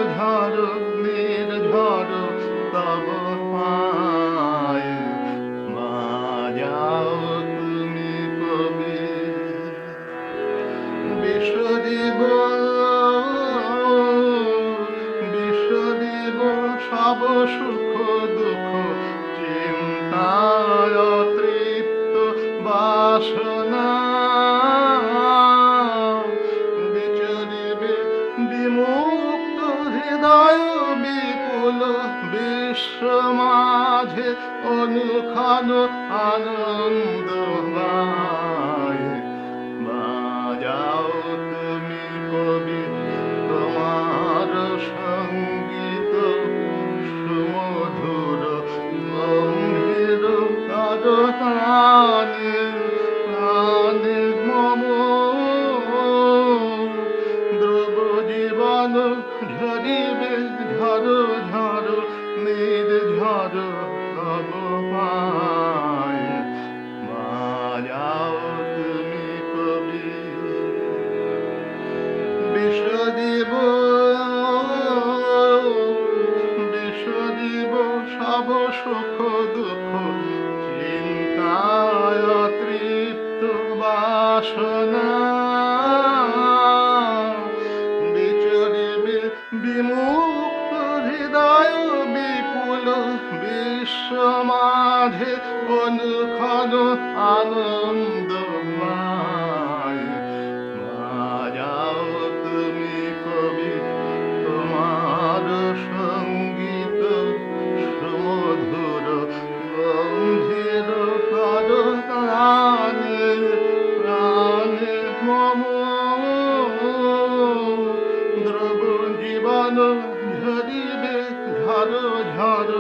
ঝড় নির্ঝর তব পায় বাজাও তুমি কবি বিশ্বজীব বিশ্বজীব সব সুখ দুঃখ চিন্তায় তৃপ্ত বাসনা বিচরিবে বিমুক্ত হৃদয় বিপুল বিশ্ব মাঝে অনুক্ষণ আনন্দ গায় বাজাও তুমি কবি তোমার সঙ্গীত সুমধুর গম্ভীর তানে প্রাণে মম ধ্রুব জীবন ঝরিবে ঝড় ঝড় নির্ঝর তব পায় বাজাও তুমি কবি বিশ্বজীব বিশ্বজীব সব সুখ দুঃখ চিন্তায় তৃপ্ত বাসনা বিচরিবে বিমুক্ত হৃদয় বিপুল বিশ্ব মাঝে অনুক্ষণ আনন্দ পায় বাজাও তুমি কবি তোমার সঙ্গীত সুমধুর গম্ভীর প্রাণে প্রাণে মম ধ্রুব জীবন ঝরিবে ঝড় ঝড়